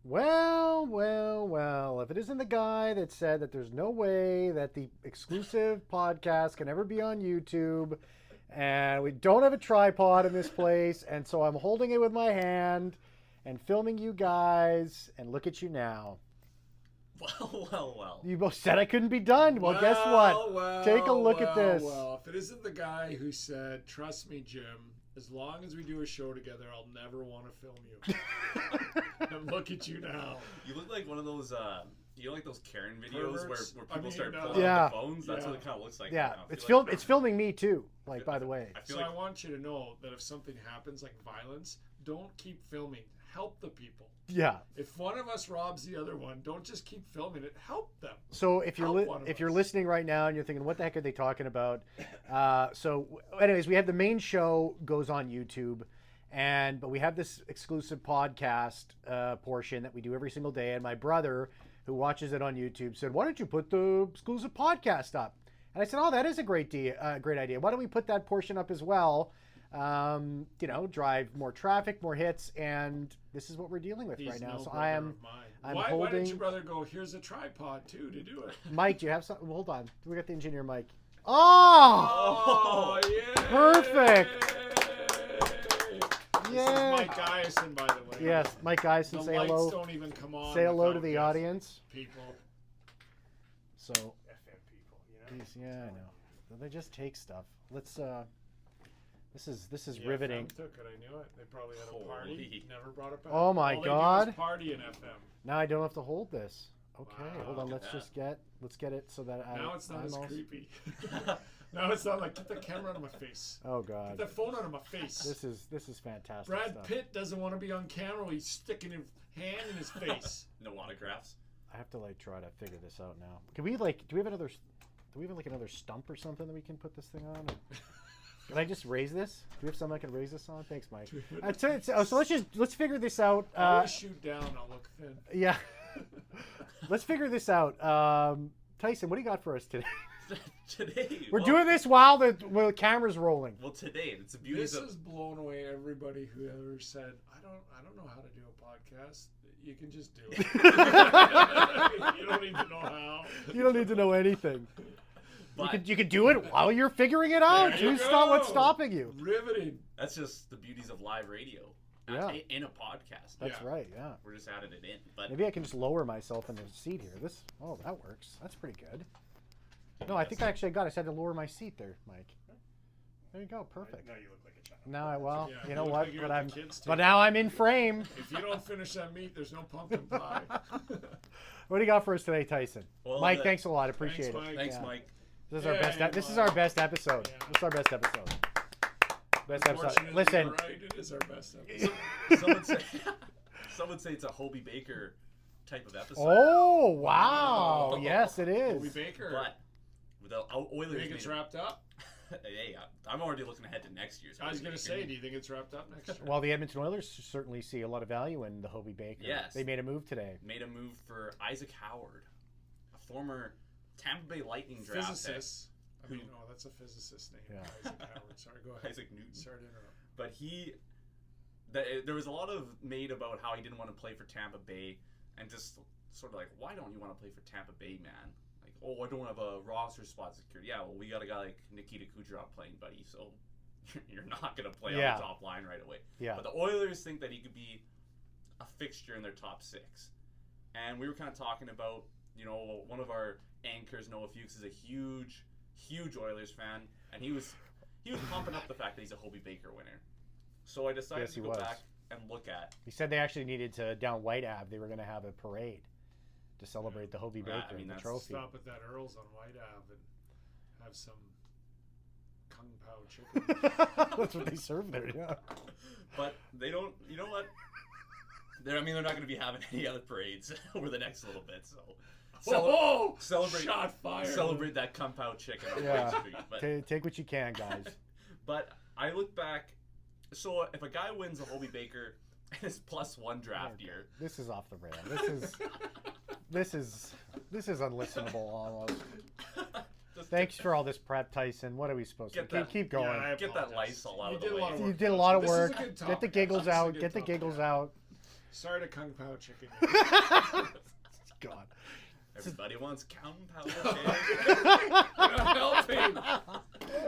Well. If it isn't the guy that said that there's no way that the exclusive podcast can ever be on YouTube, and we don't have a tripod in this place, and so I'm holding it with my hand and filming you guys, and look at you now. Well. You both said I couldn't be done. Well, guess what? Take a look at this. Well, if it isn't the guy who said, "Trust me, Jim, as long as we do a show together, I'll never want to film you." And look at you now. You look like one of those, like those Karen videos where people start pulling yeah. out the phones? That's what it kind of looks like. Yeah, right now. it's filming me too, by the way. I want you to know that if something happens like violence, don't keep filming. Help the people. Yeah. If one of us robs the other one, don't just keep filming it. Help them. So if you're listening right now and you're thinking, what the heck are they talking about? Anyways, we have the main show goes on YouTube, but we have this exclusive podcast portion that we do every single day. And my brother, who watches it on YouTube, said, "Why don't you put the exclusive podcast up?" And I said, "Oh, that is a great idea. Why don't we put that portion up as well? Drive more traffic, more hits, and this is what we're dealing with right now." So I'm holding. Why didn't your brother go, "Here's a tripod too to do it"? Mike, do you have something? Hold on, we got the engineer, Mike. Oh, yeah! Perfect. This is Mike Guyson, by the way. Yes, Mike Guyson. The say lights hello. Don't even come on. Say hello to the audience. People. So. FM people. Yeah, I know. They just take stuff. Let's. This is Yeah, riveting. FM took it. I knew it. They probably had a party. Never brought it back. Oh my All God! They do is party in FM. Now I don't have to hold this. Okay, Wow. hold on. Let's get it so that now it's not as creepy. Now it's not like, get the camera out of my face. Oh God! Get the phone out of my face. This is fantastic. Brad stuff. Pitt doesn't want to be on camera. He's sticking his hand in his face. No autographs. I have to try to figure this out now. Can we do we have another stump or something that we can put this thing on? Can I just raise this? Do we have something I can raise this on? Thanks, Mike. So let's figure this out. I'll shoot down. I'll look thin. Yeah. Let's figure this out. Tyson, what do you got for us today? Today we're doing this while the camera's rolling. Well, today it's a beauty. This has blown away everybody who ever said, I don't know how to do a podcast. You can just do it. You don't need to know how. You don't need to know anything. But you can do it while you're figuring it out. What's stopping you? Riveting. That's just the beauties of live radio. Yeah. In a podcast. That's right, yeah. We're just adding it in. But maybe I can just lower myself in the seat here. That works. That's pretty good. No, I think I just had to lower my seat there, Mike. There you go, perfect. Now you look like a child. Now, Yeah, you know what? Like But now I'm in frame. If you don't finish that meat, there's no pumpkin pie. What do you got for us today, Tyson? Well, Mike, thanks a lot. Appreciate it. Mike. Thanks, Mike. This is our best. This is our best episode. Yeah. This is our best episode. Best episode. Listen. Right, it is our best episode. Some would say it's a Hobey Baker type of episode. Oh wow! Yes, it is. Hobey Baker. But with the Oilers, You think it's wrapped up? Hey, I'm already looking ahead to next year's. I was going to say, do you think it's wrapped up next year? Well, the Edmonton Oilers certainly see a lot of value in the Hobey Baker. Yes. They made a move today. Made a move for Isaac Howard, a former Tampa Bay Lightning draft Physicist. That's a physicist name. Yeah. Isaac Howard. Sorry, go ahead. Isaac Newton. Sorry to interrupt. But there was a lot of made about how he didn't want to play for Tampa Bay, and just sort of like, why don't you want to play for Tampa Bay, man? Like, oh, I don't have a roster spot secured. Yeah, well, we got a guy like Nikita Kucherov playing, buddy, so you're not going to play on the top line right away. Yeah. But the Oilers think that he could be a fixture in their top six. And we were kind of talking about, one of our anchors, Noah Fuchs, is a huge Oilers fan, and he was pumping up the fact that he's a Hobey Baker winner. So I decided to go back and look at. He said they actually needed to, down White Ave, they were going to have a parade to celebrate the Hobey Baker the trophy. Stop at that Earl's on White Ave and have some Kung Pao chicken. That's what they serve there, yeah. But they don't, you know what? They're not going to be having any other parades over the next little bit, so. Celebrate! Shot fired! Celebrate that Kung Pao chicken on yeah. Street. But, take what you can, guys. But I look back, so if a guy wins a Hobey Baker in his +1 draft year. This is off the rail. This is unlistenable almost. Thanks for all this prep, Tyson. What are we supposed to keep going? Yeah, get that Lysol out of the way. You did a lot of work. Get the giggles out. Get the giggles out. Sorry to Kung Pao Chicken. God. Everybody wants Kung Pao Chicken. Help him.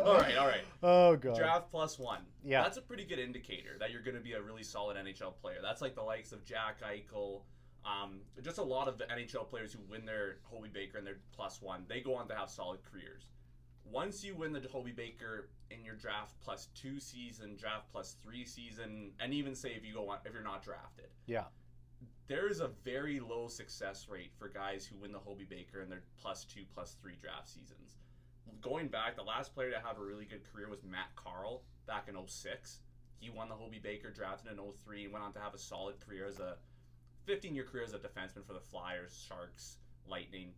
All right. Oh, God. Draft +1. Yeah. That's a pretty good indicator that you're going to be a really solid NHL player. That's like the likes of Jack Eichel. Just a lot of the NHL players who win their Hobey Baker and their +1, they go on to have solid careers. Once you win the Hobey Baker in your draft +2 season, draft +3 season, and even say if you're not drafted, Yeah. there is a very low success rate for guys who win the Hobey Baker in their +2, +3 draft seasons. Going back, the last player to have a really good career was Matt Carl back in 06. He won the Hobey Baker, drafted in 03, and went on to have a solid career as a 15-year career as a defenseman for the Flyers, Sharks, Lightning.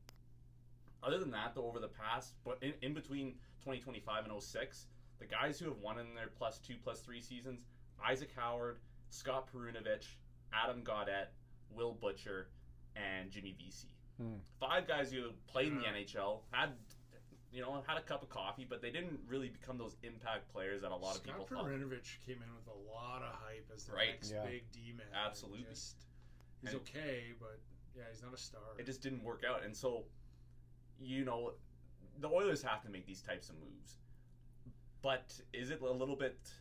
Other than that, though, over the past, but in between 2025 and 06, the guys who have won in their +2, +3 seasons, Isaac Howard, Scott Perunovich, Adam Gaudette, Will Butcher, and Jimmy Vesey. 5 guys who played in the NHL, had a cup of coffee, but they didn't really become those impact players that a lot of people thought. Scott Perunovich came in with a lot of hype as the Right. next Yeah. big D-man. Absolutely. He's okay, but yeah, he's not a star. It just didn't work out. And so, the Oilers have to make these types of moves. But is it a little bit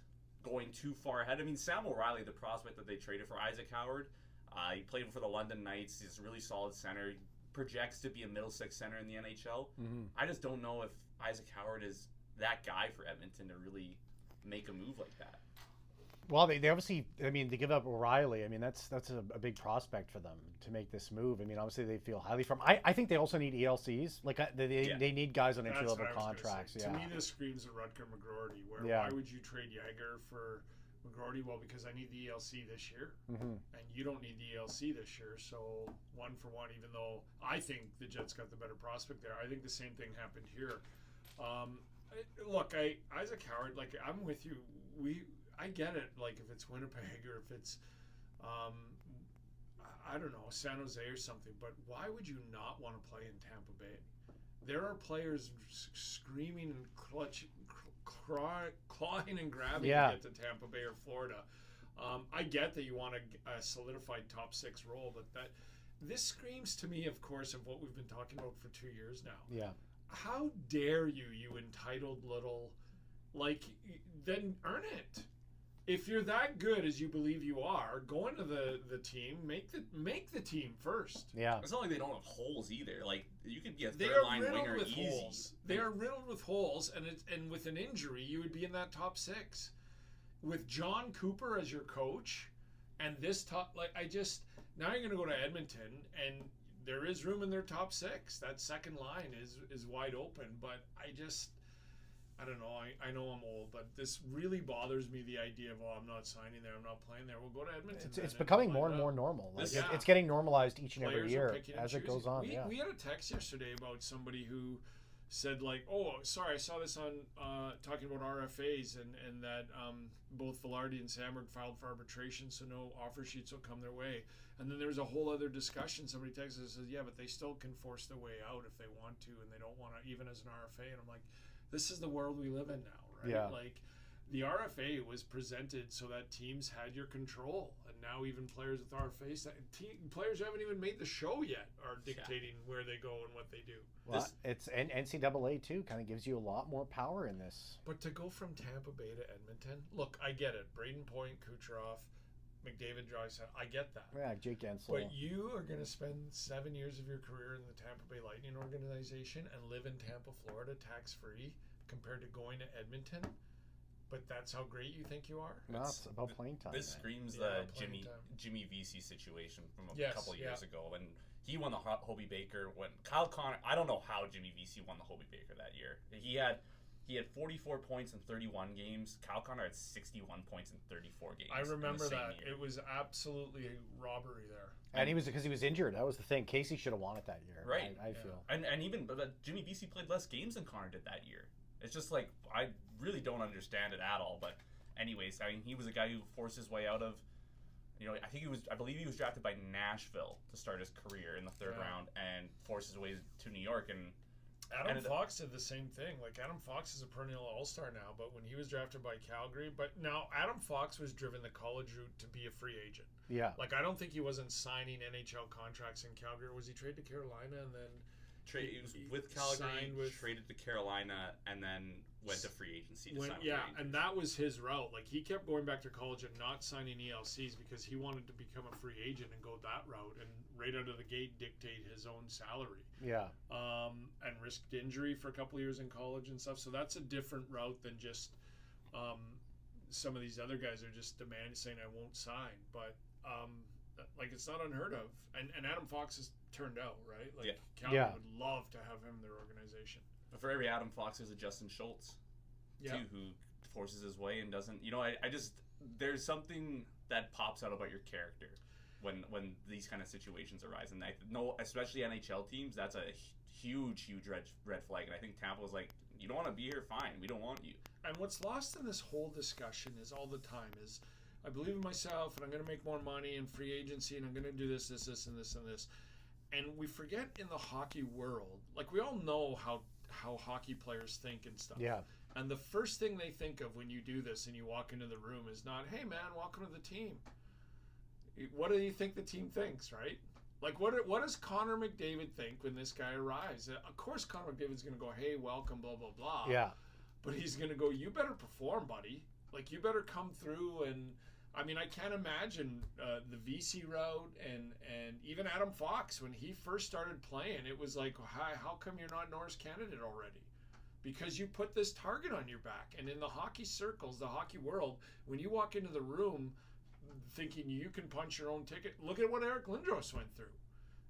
going too far ahead? I mean, Sam O'Reilly, the prospect that they traded for Isaac Howard, he played for the London Knights. He's a really solid center. He projects to be a middle six center in the NHL. Mm-hmm. I just don't know if Isaac Howard is that guy for Edmonton to really make a move like that. Well, they obviously, I mean, they give up O'Reilly. I mean, that's a big prospect for them to make this move. I mean, obviously they feel highly from. I think they also need ELCs. Like they need guys on That's entry level what I was gonna contracts. say. Yeah. To me, this screams a Rutger McGroarty. Why would you trade Yager for McGroarty? Well, because I need the ELC this year, and you don't need the ELC this year. So 1 for 1. Even though I think the Jets got the better prospect there, I think the same thing happened here. Look, Isaac Howard. Like, I'm with you. I get it, like if it's Winnipeg or if it's, I don't know, San Jose or something, but why would you not want to play in Tampa Bay? There are players screaming and clawing and grabbing to get to Tampa Bay or Florida. I get that you want a solidified top 6 role, but this screams to me, of course, of what we've been talking about for 2 years now. Yeah. How dare you entitled little, then earn it. If you're that good as you believe you are, go into the team, make the team first. Yeah. It's not like they don't have holes either. Like, you could be a They third are line riddled winger with easy. holes. They are riddled with holes, and with an injury, you would be in that top 6. With John Cooper as your coach, and this top, now you're going to go to Edmonton, and there is room in their top 6. That second line is wide open, but I don't know. I know I'm old, but this really bothers me, the idea of, I'm not signing there, I'm not playing there. We'll go to Edmonton. It's becoming more and more normal. Like, Yeah. it's getting normalized each and Players every are year picking and as it goes choosing. on. We had a text yesterday about somebody who said, sorry, I saw this on talking about RFAs and that both Velarde and Samberg filed for arbitration, so no offer sheets will come their way. And then there was a whole other discussion. Somebody texted and says, yeah, but they still can force their way out if they want to, and they don't want to, even as an RFA. And I'm like, this is the world we live in now, right? Yeah. Like, the RFA was presented so that teams had your control, and now even players with RFAs, players who haven't even made the show yet are dictating where they go and what they do. Well, it's and NCAA too kind of gives you a lot more power in this. But to go from Tampa Bay to Edmonton, look, I get it. Braden Point, Kucherov, McDavid, Draisaitl, I get that. Yeah, Jake Gensel. But you are going to spend 7 years of your career in the Tampa Bay Lightning organization and live in Tampa, Florida, tax-free, compared to going to Edmonton. But that's how great you think you are? No, it's about playing time. This man. screams Yeah, the playing time. Jimmy Vesey situation from a Yes, couple of years yeah. ago, and he won the Hobey Baker when Kyle Connor. I don't know how Jimmy Vesey won the Hobey Baker that year. He had 44 points in 31 games. Kyle Connor had 61 points in 34 games. I remember in the same that. year. It was absolutely robbery there. And because he was injured. That was the thing. Casey should have won it that year. Right. I feel. And even Jimmy Vesey played less games than Connor did that year. It's just like, I really don't understand it at all. But anyways, I mean, he was a guy who forced his way out of, I believe he was drafted by Nashville to start his career in the third round and forced his way to New York. And Adam Fox did the same thing. Like, Adam Fox is a perennial all-star now, but when he was drafted by Calgary, but now Adam Fox was driven the college route to be a free agent. Yeah. Like, I don't think he wasn't signing NHL contracts in Calgary. Was he traded to Carolina and then He was with Calgary, traded to Carolina, and then went to free agency to sign with Rangers. And that was his route. Like, he kept going back to college and not signing ELCs because he wanted to become a free agent and go that route and right out of the gate dictate his own salary. Yeah. And risked injury for a couple of years in college and stuff. So that's a different route than just some of these other guys are just demanding, saying, I won't sign. But, like, it's not unheard of. And Adam Fox has turned out, right? Like, Calgary would love to have him in their organization. But for every Adam Fox, there's a Justin Schultz, too, who forces his way and doesn't. You know, I just there's something that pops out about your character when these kind of situations arise, and I know, especially NHL teams, that's a huge red flag. And I think Tampa was like, you don't want to be here, fine, we don't want you. And what's lost in this whole discussion is all the time is, I believe in myself, and I'm going to make more money in free agency, and I'm going to do this, and this. And we forget in the hockey world, like, we all know how hockey players think and stuff. Yeah. And the first thing they think of when you do this and you walk into the room is not, hey, man, welcome to the team. What do you think the team thinks, right? Like, what does Connor McDavid think when this guy arrives? Of course, Connor McDavid's going to go, hey, welcome, blah, blah, blah. Yeah. But he's going to go, you better perform, buddy. Like, you better come through. And I mean, I can't imagine the VC route and even Adam Fox, when he first started playing, it was like, hi, how come you're not Norris candidate already? Because you put this target on your back. And in the hockey circles, the hockey world, when you walk into the room thinking you can punch your own ticket, look at what Eric Lindros went through.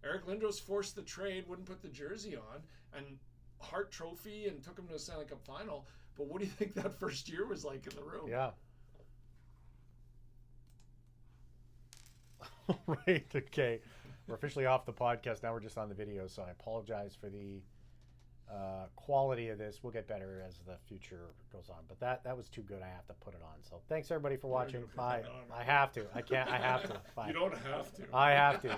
Eric Lindros forced the trade, wouldn't put the jersey on, and Hart Trophy, and took him to a Stanley Cup final. But what do you think that first year was like in the room? Yeah. Right. Okay. We're officially off the podcast. Now we're just on the video, so I apologize for the quality of this. We'll get better as the future goes on. But that was too good. I have to put it on. So thanks everybody for watching. Bye. I have to. I can't. I have to. Bye. You don't have to. I have to.